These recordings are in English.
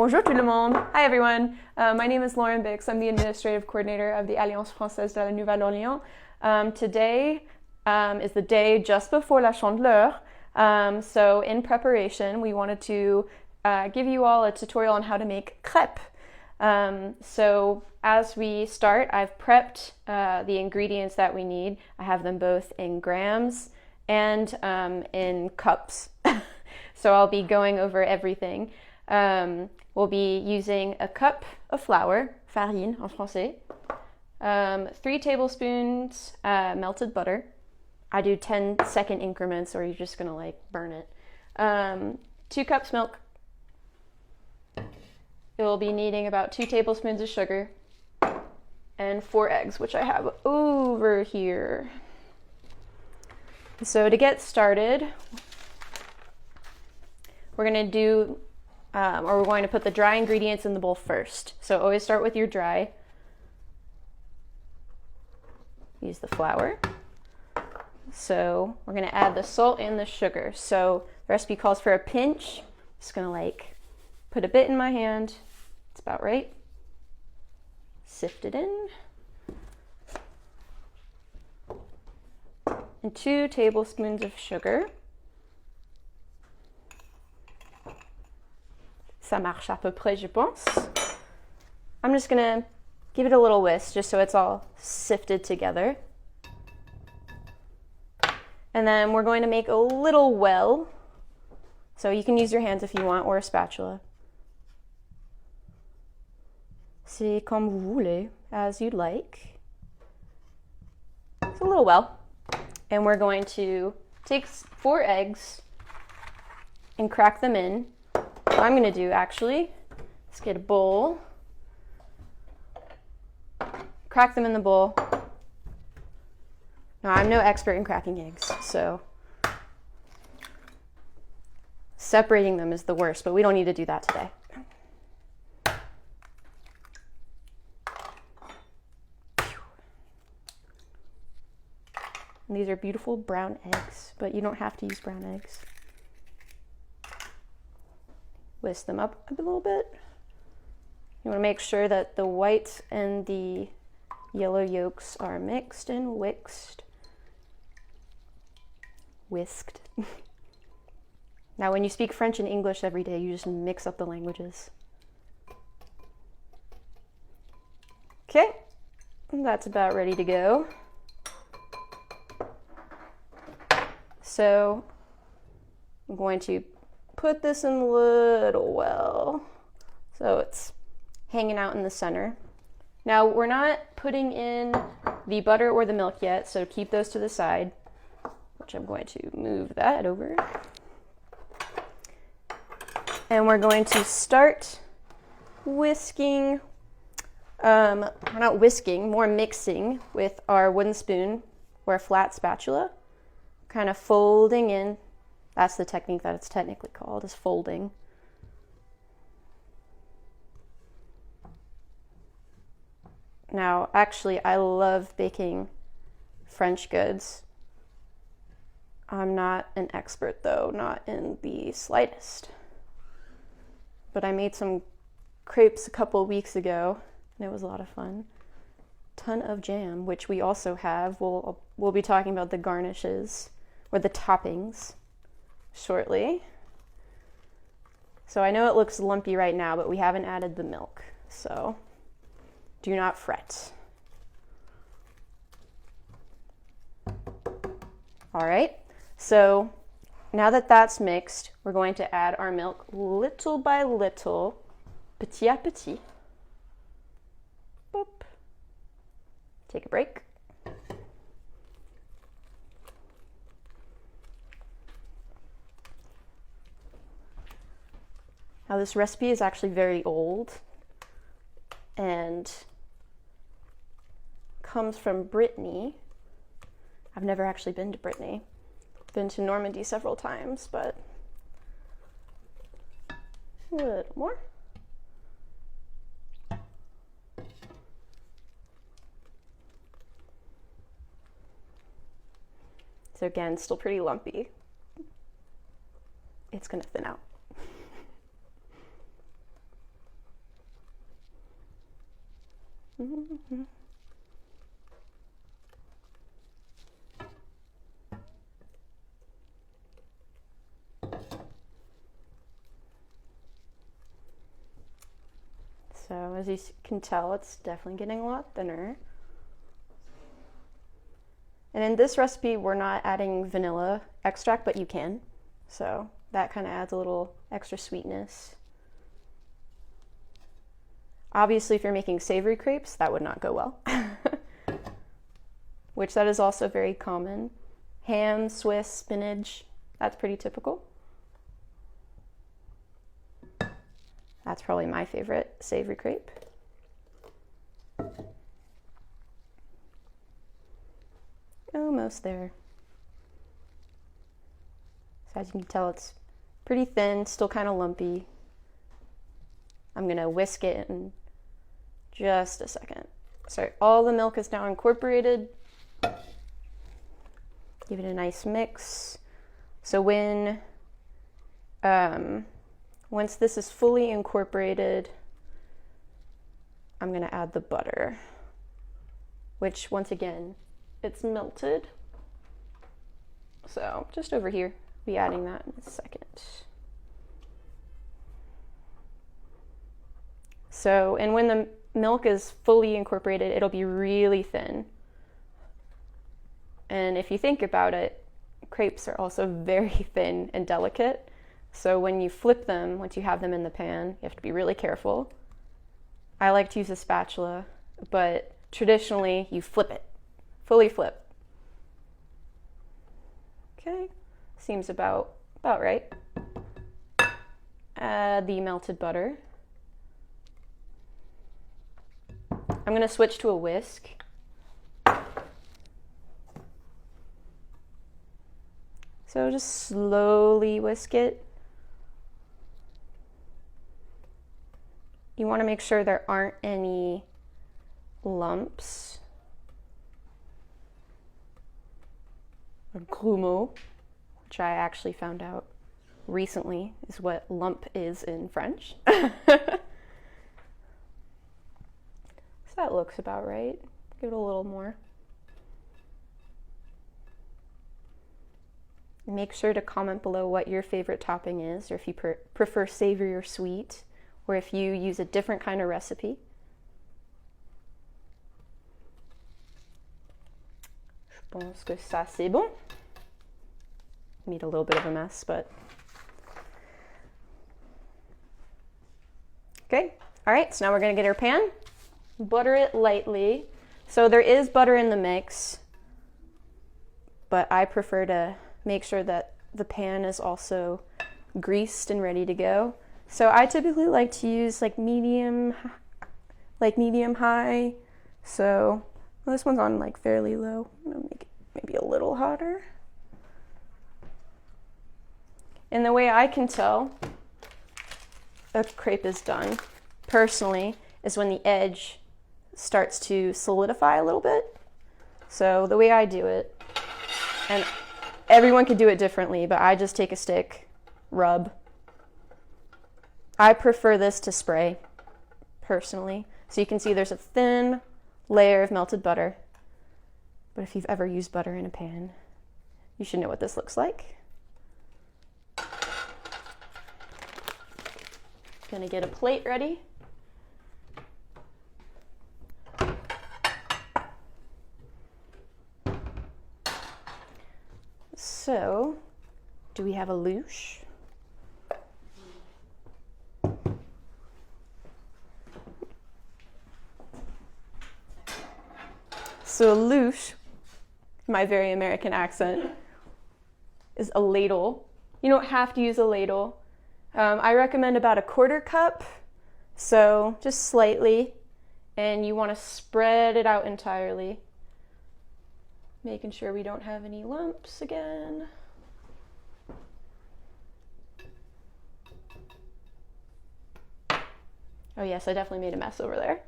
Bonjour tout le monde. Hi everyone. My name is Lauren Bix. I'm the administrative coordinator of the Alliance Française de la Nouvelle-Orléans. Today is the day just before la Chandeleur. So in preparation, we wanted to give you all a tutorial on how to make crêpes. So as we start, I've prepped the ingredients that we need. I have them both in grams and in cups. So I'll be going over everything. We'll be using a cup of flour, farine en français, 3 tablespoons melted butter. I do 10-second increments, or you're just gonna like burn it. 2 cups milk. You'll be needing about 2 tablespoons of sugar and 4 eggs, which I have over here. So to get started, we're going to put the dry ingredients in the bowl first. So always start with your dry. Use the flour. So we're going to add the salt and the sugar. So the recipe calls for a pinch. Just going to like put a bit in my hand. It's about right. Sift it in. And 2 tablespoons of sugar. Ça marche à peu près, je pense. I'm just gonna give it a little whisk just so it's all sifted together. And then we're going to make a little well. So you can use your hands if you want, or a spatula. C'est comme vous voulez, as you'd like. It's a little well. And we're going to take 4 eggs and crack them in. What I'm going to do actually is get a bowl, crack them in the bowl. Now, I'm no expert in cracking eggs, so separating them is the worst, but we don't need to do that today. And these are beautiful brown eggs, but you don't have to use brown eggs. Whisk them up a little bit. You want to make sure that the whites and the yellow yolks are mixed and whisked. Now, when you speak French and English every day, you just mix up the languages. Okay, that's about ready to go. So I'm going to put this in a little well, so it's hanging out in the center. Now, we're not putting in the butter or the milk yet, so keep those to the side, which I'm going to move that over. And we're going to start whisking, not whisking, more mixing with our wooden spoon or a flat spatula, kind of folding in. That's the technique that it's technically called, is folding. Now, actually, I love baking French goods. I'm not an expert, though, not in the slightest. But I made some crepes a couple of weeks ago, and it was a lot of fun. Ton of jam, which we also have. We'll be talking about the garnishes, or the toppings, shortly. So I know it looks lumpy right now, but we haven't added the milk, so do not fret. All right, so now that that's mixed, we're going to add our milk little by little, petit à petit. Boop. Take a break. Now, this recipe is actually very old and comes from Brittany. I've never actually been to Brittany. I've been to Normandy several times, but a little more. So again, still pretty lumpy. It's gonna thin out. So as you can tell, it's definitely getting a lot thinner. And in this recipe, we're not adding vanilla extract, but you can. So that kind of adds a little extra sweetness. Obviously, if you're making savory crepes, that would not go well. Which that is also very common. Ham, Swiss, spinach, that's pretty typical. That's probably my favorite savory crepe. Almost there. So as you can tell, it's pretty thin, still kind of lumpy. I'm gonna whisk it in just a second. So all the milk is now incorporated. Give it a nice mix. So once this is fully incorporated, I'm gonna add the butter, which once again, it's melted. So just over here, I'll be adding that in a second. So, and when the milk is fully incorporated, it'll be really thin. And if you think about it, crepes are also very thin and delicate. So when you flip them, once you have them in the pan, you have to be really careful. I like to use a spatula, but traditionally you flip it, fully flip. Okay, seems about right. Add the melted butter. I'm gonna switch to a whisk. So just slowly whisk it. You want to make sure there aren't any lumps. Or grumeaux, which I actually found out recently is what lump is in French. So that looks about right. Give it a little more. Make sure to comment below what your favorite topping is, or if you prefer savory or sweet, or if you use a different kind of recipe. Je pense que ça c'est bon. Made a little bit of a mess, but okay. All right, so now we're gonna get our pan, butter it lightly. So there is butter in the mix, but I prefer to make sure that the pan is also greased and ready to go. So I typically like to use like medium high. So this one's on like fairly low. I'm gonna make it maybe a little hotter. And the way I can tell a crepe is done, personally, is when the edge starts to solidify a little bit. So the way I do it, and everyone could do it differently, but I just take a stick, rub. I prefer this to spray, personally. So you can see there's a thin layer of melted butter. But if you've ever used butter in a pan, you should know what this looks like. Gonna get a plate ready. So, do we have a louche? So a louche, my very American accent, is a ladle. You don't have to use a ladle. I recommend about 1/4 cup, so just slightly, and you want to spread it out entirely, making sure we don't have any lumps again. Oh yes, I definitely made a mess over there.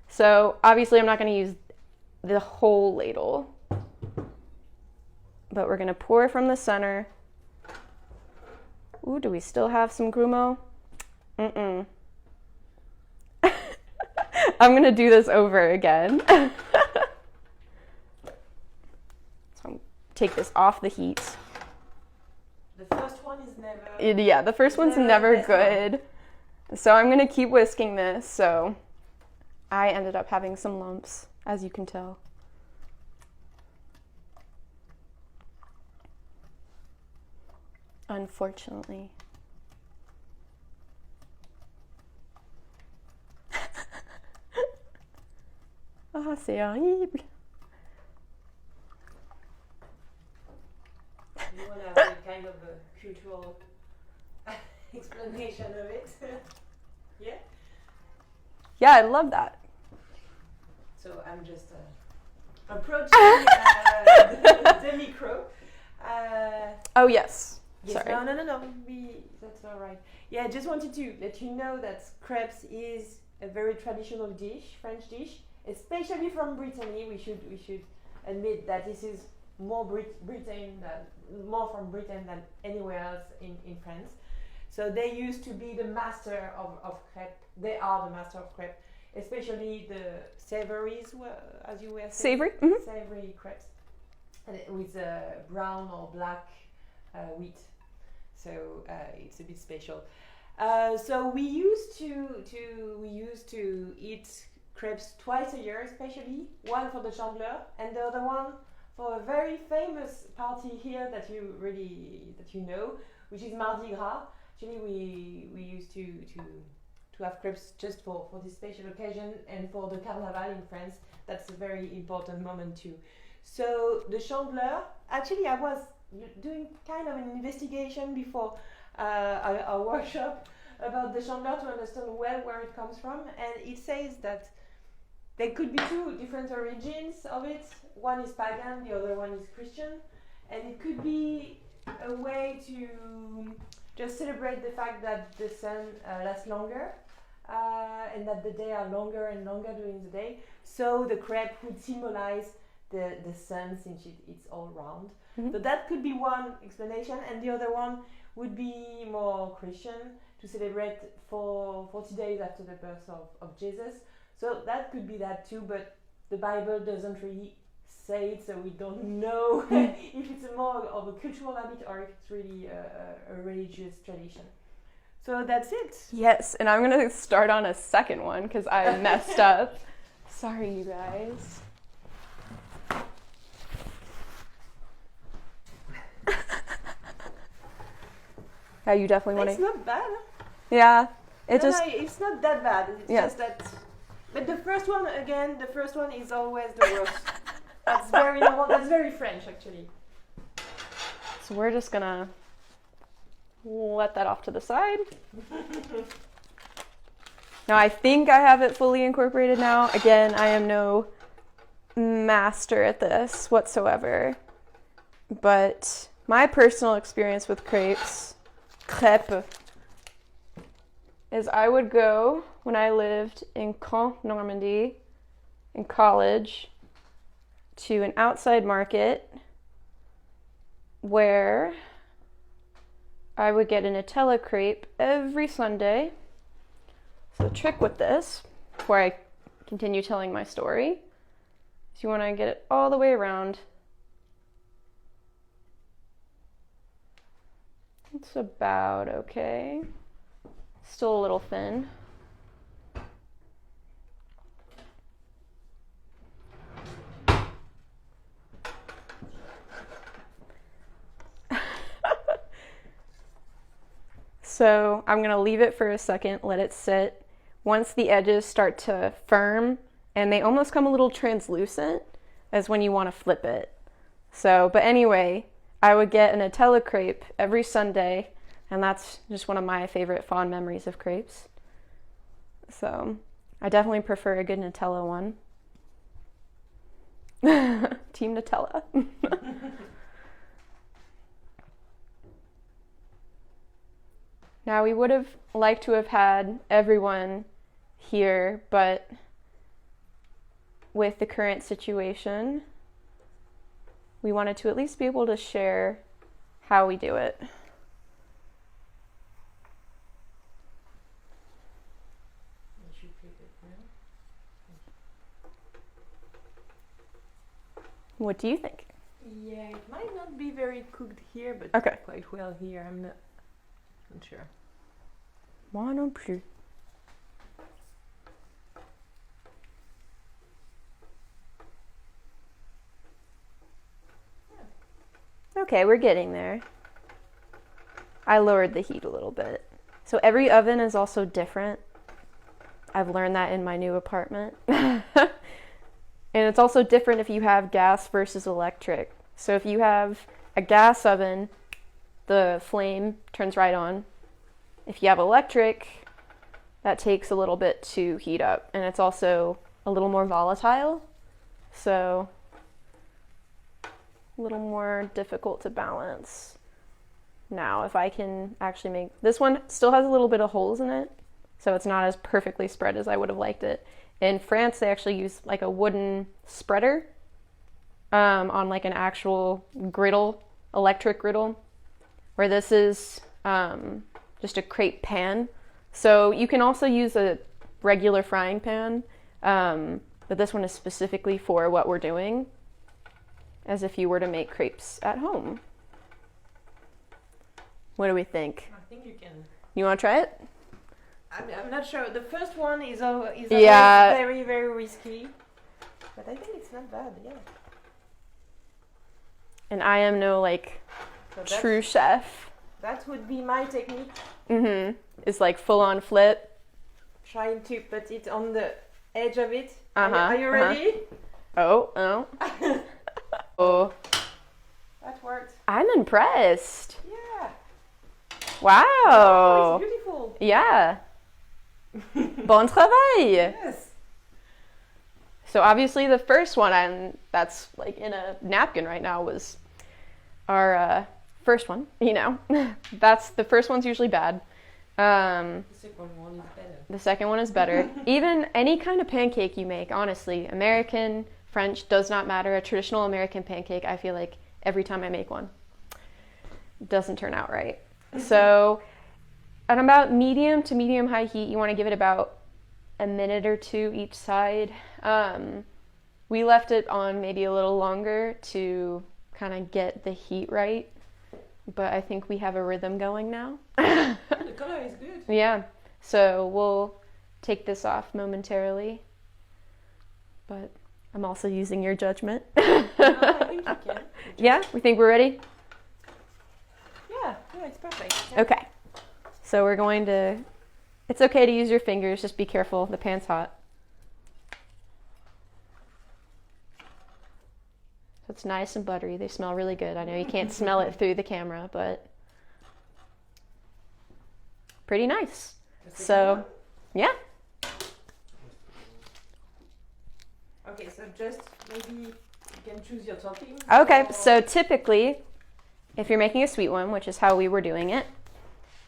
So obviously I'm not going to use the whole ladle, but we're going to pour from the center. Ooh, do we still have some grumeaux? I'm going to do this over again. So I'll take this off the heat. The first one is never... Yeah, the first one's never good. So I'm going to keep whisking this. So I ended up having some lumps, as you can tell. Unfortunately. Ah, c'est horrible. You want to have a kind of a cultural explanation of it? Yeah? Yeah, I love that. So I'm just approaching the micro. Oh, yes. Yes, Sorry. no. That's all right. Yeah, I just wanted to let you know that crêpes is a very traditional dish, French dish, especially from Brittany. We should admit that this is more more from Britain than anywhere else in France. So they used to be the master of crêpes. They are the master of crêpes, especially the savories, as you were saying. Savory? Mm-hmm. Savory crêpes, and with brown or black wheat. So it's a bit special. So we used to eat crêpes twice a year, especially one for the Chandeleur and the other one for a very famous party here that you know, which is Mardi Gras. Actually, we used to have crêpes just for this special occasion, and for the Carnaval in France, that's a very important moment too. So the Chandeleur, actually I was doing kind of an investigation before our workshop about the Chandeleur to understand well where it comes from, and it says that there could be two different origins of it. One is pagan, the other one is Christian, and it could be a way to just celebrate the fact that the sun lasts longer, and that the day are longer and longer during the day. So the crêpe would symbolize the sun, since it's all round. Mm-hmm. So that could be one explanation, and the other one would be more Christian, to celebrate for 40 days after the birth of Jesus. So that could be that too, but the Bible doesn't really say it, so we don't know if it's more of a cultural habit or if it's really a religious tradition. So that's it. Yes, and I'm going to start on a second one because I messed up. Sorry, you guys. Yeah, you definitely want to... It's not bad. Yeah. It's not that bad. It's just that... But the first one is always the worst. That's very normal. That's very French, actually. So we're just gonna let that off to the side. Now I think I have it fully incorporated now. Again, I am no master at this whatsoever. But my personal experience with crêpes, is I would go, when I lived in Caen, Normandy, in college, to an outside market where I would get a Nutella crepe every Sunday. So the trick with this, before I continue telling my story, is you want to get it all the way around. It's about okay. Still a little thin. So I'm going to leave it for a second, let it sit. Once the edges start to firm and they almost come a little translucent, is when you want to flip it. So, but anyway, I would get a Nutella crepe every Sunday, and that's just one of my favorite fond memories of crepes. So I definitely prefer a good Nutella one. Team Nutella. Now, we would have liked to have had everyone here, but with the current situation, we wanted to at least be able to share how we do it. What do you think? Yeah, it might not be very cooked here, but Okay. quite well here. I'm not sure. Moi non plus. Okay, we're getting there. I lowered the heat a little bit. So every oven is also different. I've learned that in my new apartment. And it's also different if you have gas versus electric. So if you have a gas oven, the flame turns right on. If you have electric, that takes a little bit to heat up. And it's also a little more volatile. So a little more difficult to balance. Now, if I can actually make, this one still has a little bit of holes in it, so it's not as perfectly spread as I would have liked it. In France, they actually use like a wooden spreader on like an actual griddle, electric griddle, where this is just a crêpe pan. So you can also use a regular frying pan, but this one is specifically for what we're doing, as if you were to make crepes at home. What do we think? I think you can. You want to try it? I'm not sure. The first one is always Yeah. very, very risky. But I think it's not bad, yeah. And I am no like So true chef. that would be my technique. It's like full on flip. Trying to put it on the edge of it. Uh-huh, Are you ready? Oh. Oh. That worked. I'm impressed. Yeah. Wow. Oh, it's beautiful. Yeah. Bon travail. Yes. So obviously the first one, and that's like in a napkin right now, was our first one, you know. That's the first one's usually bad. The second one is better. The second one is better. Even any kind of pancake you make, honestly, American, French, does not matter. A traditional American pancake, I feel like every time I make one, doesn't turn out right. So at about medium to medium high heat, you want to give it about a minute or two each side. We left it on maybe a little longer to kind of get the heat right, but I think we have a rhythm going now. The color is good. Yeah, so we'll take this off momentarily, but I'm also using your judgment. No, I think you can. Yeah, we think we're ready? Yeah, it's perfect. Yeah. Okay, so we're going to, it's okay to use your fingers, just be careful, the pan's hot. So it's nice and buttery, they smell really good. I know you can't smell it through the camera, but pretty nice. So, yeah. Okay, so just maybe you can choose your toppings. Okay, or- so typically, if you're making a sweet one, which is how we were doing it,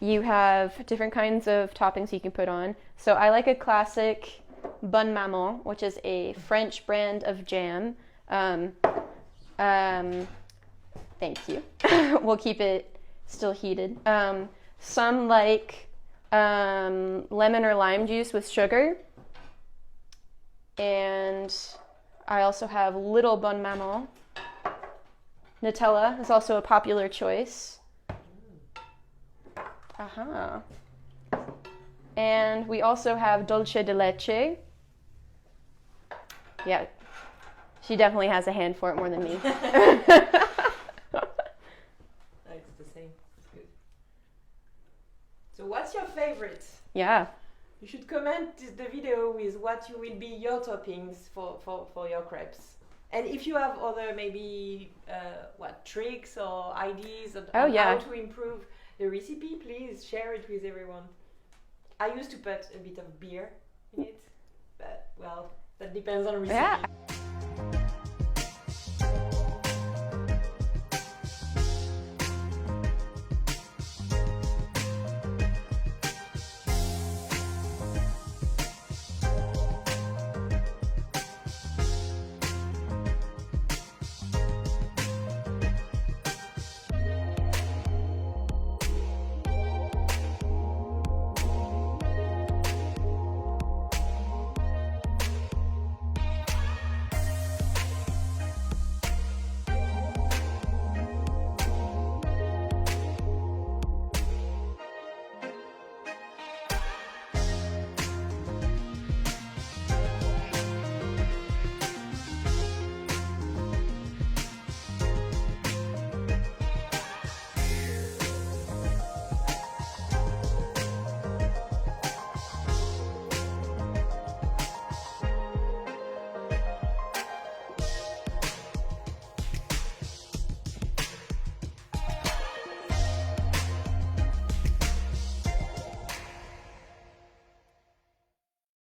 you have different kinds of toppings you can put on. So I like a classic Bonne Maman, which is a French brand of jam. Thank you. We'll keep it still heated. Some like lemon or lime juice with sugar. And I also have Little Bonne Maman. Nutella is also a popular choice. And we also have Dulce de Leche. Yeah, she definitely has a hand for it more than me. No, it's the same. It's good. So what's your favorite? Yeah. You should comment the video with what you will be your toppings for your crepes. And if you have other maybe tricks or ideas on how to improve the recipe, please share it with everyone. I used to put a bit of beer in it, but well, that depends on recipe. Yeah.